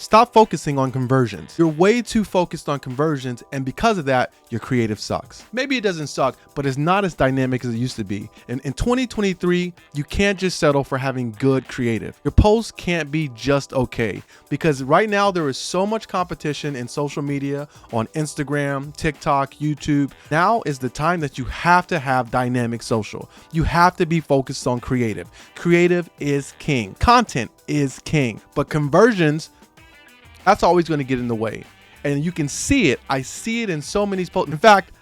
Stop focusing on conversions. You're way too focused on conversions, and because of that, your creative sucks. Maybe it doesn't suck, but it's not as dynamic as it used to be. And in 2023, you can't just settle for having good creative. Your posts can't be just okay, because right now there is so much competition in social media, on Instagram, TikTok, YouTube. Now is the time that you have to have dynamic social. You have to be focused on creative. Creative is king. Content is king, but conversions, that's always going to get in the way. And you can see it. I see it in so many posts. In fact,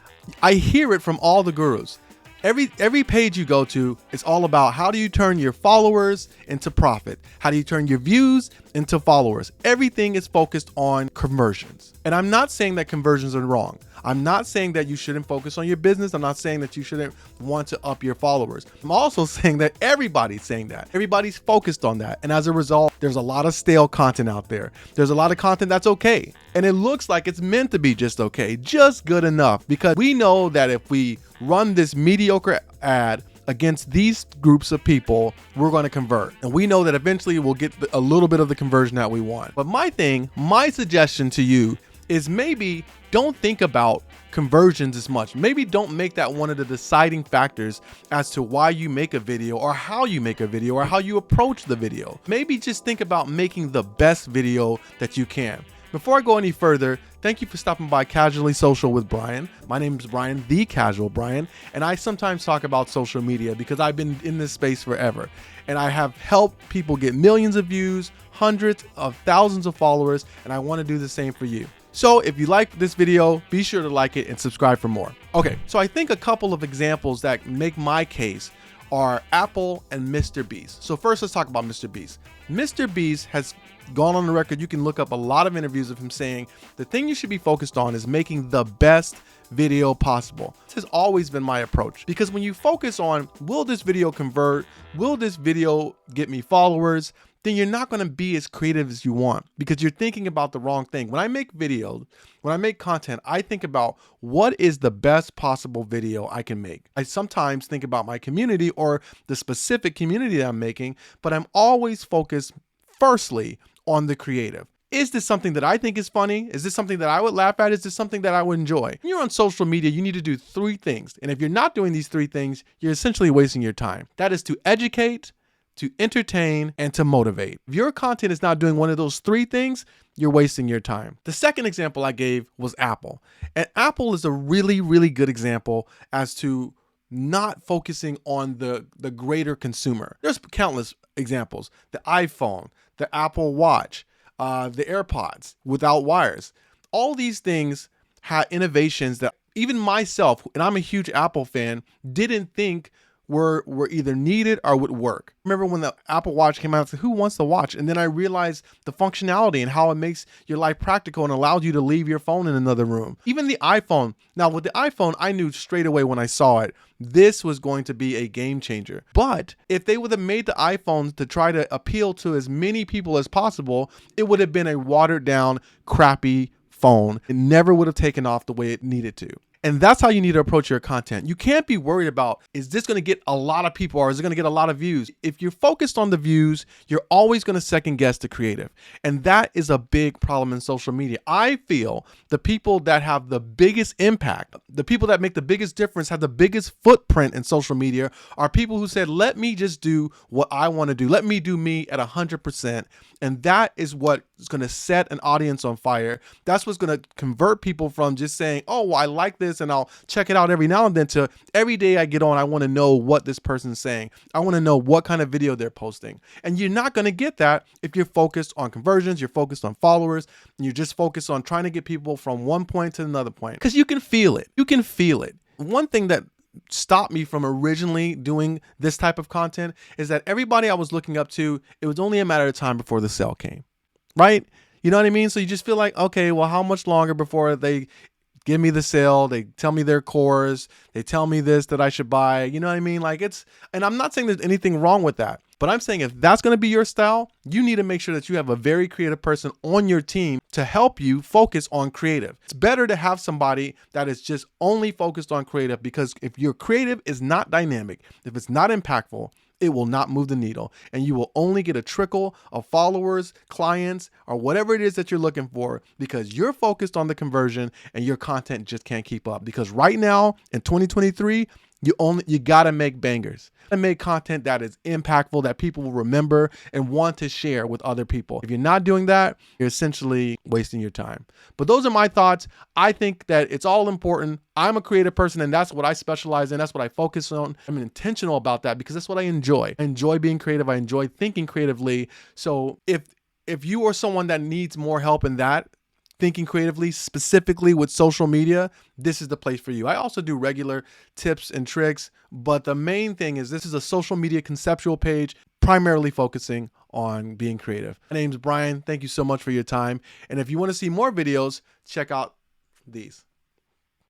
I hear it from all the gurus. Every page you go to, it's all about how do you turn your followers into profit? How do you turn your views into followers? Everything is focused on conversions. And I'm not saying that conversions are wrong. I'm not saying that you shouldn't focus on your business. I'm not saying that you shouldn't want to up your followers. I'm also saying that everybody's saying that. Everybody's focused on that. And as a result, there's a lot of stale content out there. There's a lot of content that's okay. And it looks like it's meant to be just okay, just good enough, because we know that if we run this mediocre ad against these groups of people, we're going to convert. And we know that eventually we'll get a little bit of the conversion that we want. But my suggestion to you is maybe don't think about conversions as much. Maybe don't make that one of the deciding factors as to why you make a video or how you make a video or how you approach the video. Maybe just think about making the best video that you can. Before I go any further, thank you for stopping by Casually Social with Brian. My name is Brian, the Casual Brian, and I sometimes talk about social media because I've been in this space forever. And I have helped people get millions of views, hundreds of thousands of followers, and I want to do the same for you. So if you like this video, be sure to like it and subscribe for more. Okay, so I think a couple of examples that make my case are Apple and Mr. Beast. So first, let's talk about Mr. Beast. Mr. Beast has gone on the record. You can look up a lot of interviews of him saying the thing you should be focused on is making the best video possible. This has always been my approach, because when you focus on, will this video convert? Will this video get me followers? Then you're not going to be as creative as you want, because you're thinking about the wrong thing. When I make videos, when I make content, I think about what is the best possible video I can make. I sometimes think about my community or the specific community that I'm making, but I'm always focused firstly on the creative. Is this something that I think is funny? Is this something that I would laugh at? Is this something that I would enjoy? When you're on social media, you need to do three things. And if you're not doing these three things, you're essentially wasting your time. That is to educate, to entertain, and to motivate. If your content is not doing one of those three things, you're wasting your time. The second example I gave was Apple. And Apple is a really, really good example as to not focusing on the greater consumer. There's countless examples. The iPhone, the Apple Watch, the AirPods without wires. All these things had innovations that even myself, and I'm a huge Apple fan, didn't think were either needed or would work. Remember when the Apple Watch came out, I said, who wants the watch? And then I realized the functionality and how it makes your life practical and allows you to leave your phone in another room. Even the iPhone. Now with the iPhone, I knew straight away when I saw it, this was going to be a game changer. But if they would have made the iPhones to try to appeal to as many people as possible, it would have been a watered down, crappy phone. It never would have taken off the way it needed to. And that's how you need to approach your content. You can't be worried about, is this going to get a lot of people or is it going to get a lot of views? If you're focused on the views, you're always going to second guess the creative. And that is a big problem in social media. I feel the people that have the biggest impact, the people that make the biggest difference, have the biggest footprint in social media are people who said, let me just do what I want to do. Let me do me at 100%. And that is what is going to set an audience on fire. That's what's going to convert people from just saying, oh, well, I like this and I'll check it out every now and then, to every day I get on, I want to know what this person's saying. I want to know what kind of video they're posting. And you're not going to get that if you're focused on conversions, you're focused on followers, and you're just focused on trying to get people from one point to another point. Because you can feel it. You can feel it. One thing that stopped me from originally doing this type of content is that everybody I was looking up to, it was only a matter of time before the sale came, right? You know what I mean? So you just feel like, okay, well, how much longer before they give me the sale? They tell me their cores. They tell me this that I should buy. You know what I mean? Like and I'm not saying there's anything wrong with that, but I'm saying if that's going to be your style, you need to make sure that you have a very creative person on your team to help you focus on creative. It's better to have somebody that is just only focused on creative, because if your creative is not dynamic, if it's not impactful, it will not move the needle, and you will only get a trickle of followers, clients, or whatever it is that you're looking for because you're focused on the conversion and your content just can't keep up. Because right now in 2023, you gotta make bangers and make content that is impactful, that people will remember and want to share with other people. If you're not doing that, you're essentially wasting your time. But those are my thoughts. I think that it's all important. I'm a creative person, and that's what I specialize in. That's what I focus on. I'm intentional about that because that's what I enjoy. I enjoy being creative. I enjoy thinking creatively. So if you are someone that needs more help in that, thinking creatively, specifically with social media, this is the place for you. I also do regular tips and tricks, but the main thing is this is a social media conceptual page, primarily focusing on being creative. My name's Brian. Thank you so much for your time. And if you want to see more videos, check out these.